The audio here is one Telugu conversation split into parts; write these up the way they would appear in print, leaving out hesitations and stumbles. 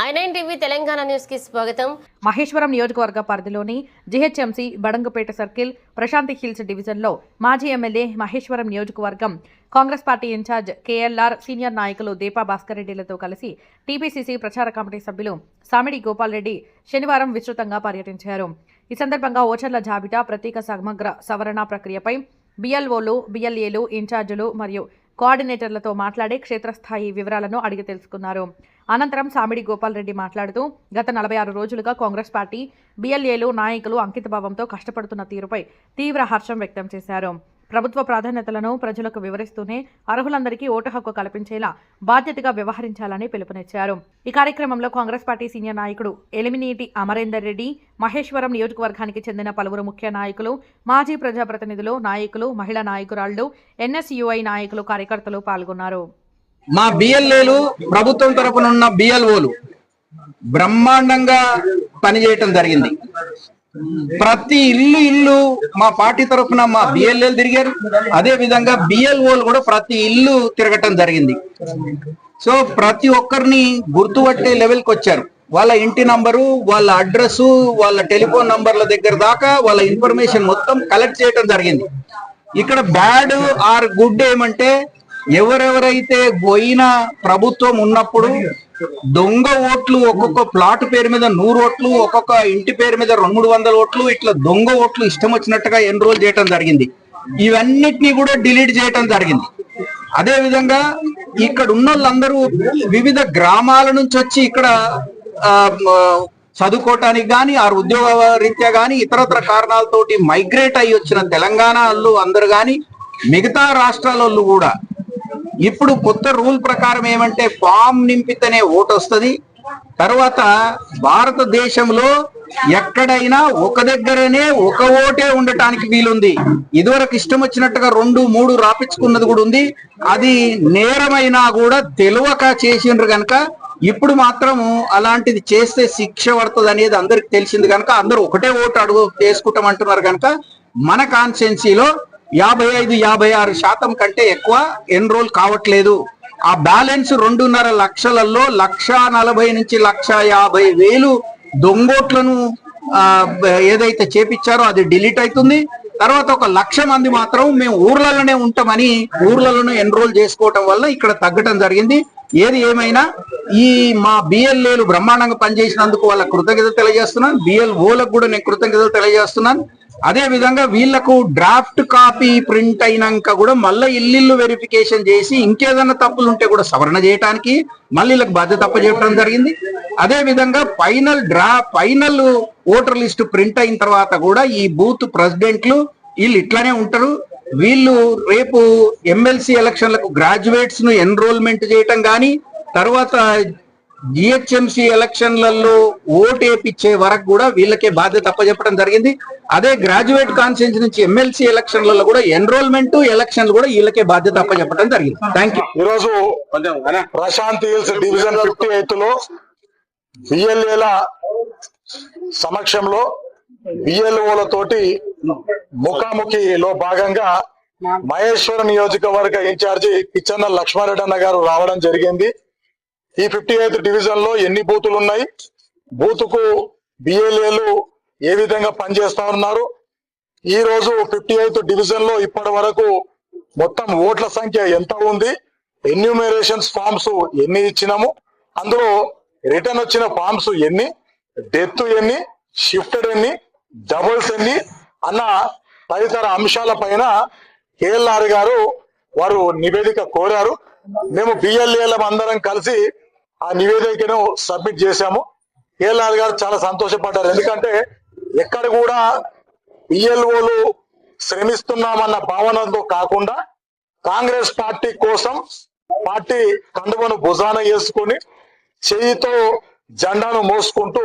i9 టీవీ తెలంగాణ న్యూస్ కి స్వాగతం. మహేశ్వరం నియోజకవర్గ పరిధిలోని GHMC Badangpet circle Prashanti Hills డివిజన్లో మాజీ ఎమ్మెల్యే మహేశ్వరం నియోజకవర్గం Congress party incharge KLR senior నాయకులు దీపా భాస్కర్ రెడ్డిలతో కలిసి టీపీసీసీ ప్రచార కమిటీ సభ్యులు సామిడి గోపాల్ రెడ్డి శనివారం విస్తృతంగా పర్యటించారు. ఈ సందర్భంగా ఓచర్ల జాబితా ప్రత్యేక సమగ్ర సవరణ ప్రక్రియపై బిఎల్ఓలు, బిఎల్ఏలు, ఇన్ఛార్జీలు మరియు కోఆర్డినేటర్లతో మాట్లాడి క్షేత్రస్థాయి వివరాలను అడిగి తెలుసుకున్నారు. అనంతరం సామిడి గోపాల్ రెడ్డి మాట్లాడుతూ గత 46 రోజులుగా కాంగ్రెస్ పార్టీ బిఎల్ఏలు నాయకులు అంకితభావంతో కష్టపడుతున్న తీరుపై తీవ్ర హర్షం వ్యక్తం చేశారు. ప్రభుత్వ ప్రాధాన్యతలను ప్రజలకు వివరిస్తూనే అర్హులందరికీ ఓటు హక్కు కల్పించేలా బాధ్యతగా వ్యవహరించాలని పిలుపునిచ్చారు. ఈ కార్యక్రమంలో కాంగ్రెస్ పార్టీ సీనియర్ నాయకుడు ఎలిమినేటి అమరేందర్ రెడ్డి, మహేశ్వరం నియోజకవర్గానికి చెందిన పలువురు ముఖ్య నాయకులు, మాజీ ప్రజాప్రతినిధులు, నాయకులు, మహిళా నాయకురాళ్లు, ఎన్ఎస్యుఐ నాయకులు, కార్యకర్తలు పాల్గొన్నారు. మా బిఎల్ఏలు ప్రభుత్వం తరపున ఉన్న బిఎల్ఓలు బ్రహ్మాండంగా పనిచేయటం జరిగింది. ప్రతి ఇల్లు మా పార్టీ తరఫున మా బిఎల్ఏలు తిరిగారు. అదే విధంగా బిఎల్ఓలు కూడా ప్రతి ఇల్లు తిరగటం జరిగింది. సో ప్రతి ఒక్కరిని గుర్తుపట్టే లెవెల్కి వచ్చారు. వాళ్ళ ఇంటి నంబరు, వాళ్ళ అడ్రస్, వాళ్ళ టెలిఫోన్ నంబర్ల దగ్గర దాకా వాళ్ళ ఇన్ఫర్మేషన్ మొత్తం కలెక్ట్ చేయటం జరిగింది. ఇక్కడ బ్యాడ్ ఆర్ గుడ్ ఏమంటే, ఎవరెవరైతే పోయిన ప్రభుత్వం ఉన్నప్పుడు దొంగ ఓట్లు, ఒక్కొక్క ప్లాట్ పేరు మీద 100 ఓట్లు, ఒక్కొక్క ఇంటి పేరు మీద 200-300 ఓట్లు, ఇట్లా దొంగ ఓట్లు ఇష్టం వచ్చినట్టుగా ఎన్రోల్ చేయటం జరిగింది. ఇవన్నిటినీ కూడా డిలీట్ చేయటం జరిగింది. అదే విధంగా ఇక్కడ ఉన్న వాళ్ళందరూ వివిధ గ్రామాల నుంచి వచ్చి ఇక్కడ చదువుకోవటానికి కానీ, ఆ ఉద్యోగ రీత్యా కానీ, ఇతరత్ర కారణాలతోటి మైగ్రేట్ అయ్యి వచ్చిన తెలంగాణ వాళ్ళు అందరు కానీ, మిగతా రాష్ట్రాల వాళ్ళు కూడా ఇప్పుడు కొత్త రూల్ ప్రకారం ఏమంటే ఫామ్ నింపితేనే ఓటు వస్తుంది. తర్వాత భారతదేశంలో ఎక్కడైనా ఒక దగ్గరనే ఒక ఓటే ఉండటానికి వీలుంది. ఇదివరకు ఇష్టం వచ్చినట్టుగా 2-3 రాపించుకున్నది కూడా ఉంది. అది నేరమైనా కూడా తెలియక చేసిండ్రు కనుక ఇప్పుడు మాత్రము అలాంటిది చేస్తే శిక్ష పడుతుంది అనేది అందరికి తెలిసింది కనుక అందరూ ఒకటే ఓటు అడుగు చేసుకుంటామంటున్నారు కనుక మన కాన్స్టిట్యున్సీలో 55-56% కంటే ఎక్కువ ఎన్రోల్ కావట్లేదు. ఆ బ్యాలెన్స్ 2.5 లక్షలలో 1,40,000 నుంచి 1,50,000 దొంగోట్లను ఏదైతే చేపించారో అది డిలీట్ అవుతుంది. తర్వాత 1,00,000 మంది మాత్రం మేము ఊర్లలోనే ఉంటామని ఊర్లలోనే ఎన్రోల్ చేసుకోవటం వల్ల ఇక్కడ తగ్గటం జరిగింది. ఏది ఏమైనా ఈ మా బిఎల్ఏలు బ్రహ్మాండంగా పనిచేసినందుకు వాళ్ళ కృతజ్ఞతలు తెలియజేస్తున్నాను. బిఎల్ఓలకు కూడా నేను కృతజ్ఞతలు తెలియజేస్తున్నాను. అదే విధంగా వీళ్లకు డ్రాఫ్ట్ కాపీ ప్రింట్ అయినాక కూడా మళ్ళీ ఇల్లు వెరిఫికేషన్ చేసి ఇంకేదైనా తప్పులు ఉంటే కూడా సవరణ చేయడానికి మళ్ళీ వీళ్ళకి బాధ్యత తప్పజెప్పడం జరిగింది. అదే విధంగా ఫైనల్ ఓటర్ లిస్ట్ ప్రింట్ అయిన తర్వాత కూడా ఈ బూత్ ప్రెసిడెంట్లు వీళ్ళు ఇట్లానే ఉంటారు. వీళ్ళు రేపు ఎమ్మెల్సీ ఎలక్షన్లకు గ్రాడ్యుయేట్స్ ను ఎన్రోల్మెంట్ చేయటం కానీ, తర్వాత జిహెచ్ఎంసీ ఎలక్షన్లలో ఓటు వేయించే వరకు కూడా వీళ్ళకే బాధ్యత తప్పజెప్పడం జరిగింది. అదే గ్రాడ్యుయేట్ కాన్స్టిట్యూన్సీ నుంచి ఎమ్మెల్సీ ఎలక్షన్లలో కూడా ఎన్రోల్మెంట్ ఎలక్షన్లు కూడా వీళ్ళకే బాధ్యత తప్పజెప్పడం జరిగింది. Thank you. ఈరోజు ప్రశాంతి హిల్స్ డివిజన్ 58 లో బిఎల్ఏల సమక్షంలో బిఎల్ఓలతోటి ముఖాముఖిలో భాగంగా మహేశ్వర నియోజకవర్గ ఇన్ఛార్జి కిచ్చన్న లక్ష్మారెడ్డి అన్న గారు రావడం జరిగింది. ఈ 58th డివిజన్ లో ఎన్ని బూతులు ఉన్నాయి, బూతుకు బిఎల్ఏలు ఏ విధంగా పనిచేస్తా ఉన్నారు, ఈ రోజు 58th డివిజన్ లో ఇప్పటి వరకు మొత్తం ఓట్ల సంఖ్య ఎంత ఉంది, ఎన్యూమరేషన్స్ ఫామ్స్ ఎన్ని ఇచ్చినాము, అందులో రిటర్న్ వచ్చిన ఫామ్స్ ఎన్ని, డెత్ ఎన్ని, షిఫ్టెడ్ ఎన్ని, డబుల్స్ ఎన్ని అన్న తదితర అంశాల పైన కేఎల్ఆర్ గారు వారు నివేదిక కోరారు. మేము బిఎల్ఏల అందరం కలిసి ఆ నివేదికను సబ్మిట్ చేశాము. కేఎల్ఆర్ గారు చాలా సంతోషపడ్డారు. ఎందుకంటే ఎక్కడ కూడా బిఎల్ఓలు శ్రమిస్తున్నామన్న భావనతో కాకుండా కాంగ్రెస్ పార్టీ కోసం పార్టీ కండువను భుజాన వేసుకుని చేయితో జెండాను మోసుకుంటూ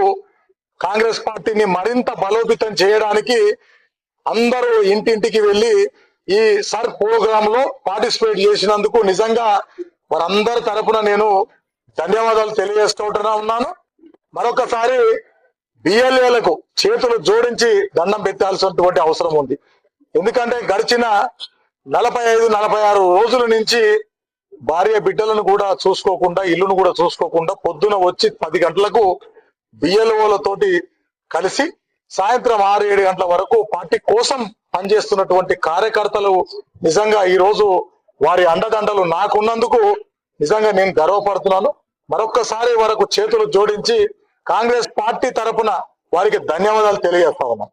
కాంగ్రెస్ పార్టీని మరింత బలోపేతం చేయడానికి అందరూ ఇంటింటికి వెళ్ళి ఈ సర్ ప్రోగ్రామ్ లో పార్టిసిపేట్ చేసినందుకు నిజంగా వారందరి తరపున నేను ధన్యవాదాలు తెలియజేసుకుంటున్నా ఉన్నాను. మరొకసారి బిఎల్ఏలకు చేతులు జోడించి దండం పెట్టాల్సినటువంటి అవసరం ఉంది. ఎందుకంటే గడిచిన 45-46 రోజుల నుంచి భార్య బిడ్డలను కూడా చూసుకోకుండా ఇల్లును కూడా చూసుకోకుండా పొద్దున వచ్చి 10 గంటలకు బిఎల్ఓలతోటి కలిసి సాయంత్రం 6-7 గంటల వరకు పార్టీ కోసం పనిచేస్తున్నటువంటి కార్యకర్తలు నిజంగా ఈ రోజు వారి అండదండలు నాకున్నందుకు నిజంగా నేను గర్వపడుతున్నాను. మరొక్కసారి వరకు చేతులు జోడించి కాంగ్రెస్ పార్టీ తరపున వారికి ధన్యవాదాలు తెలియజేస్తా ఉన్నాం.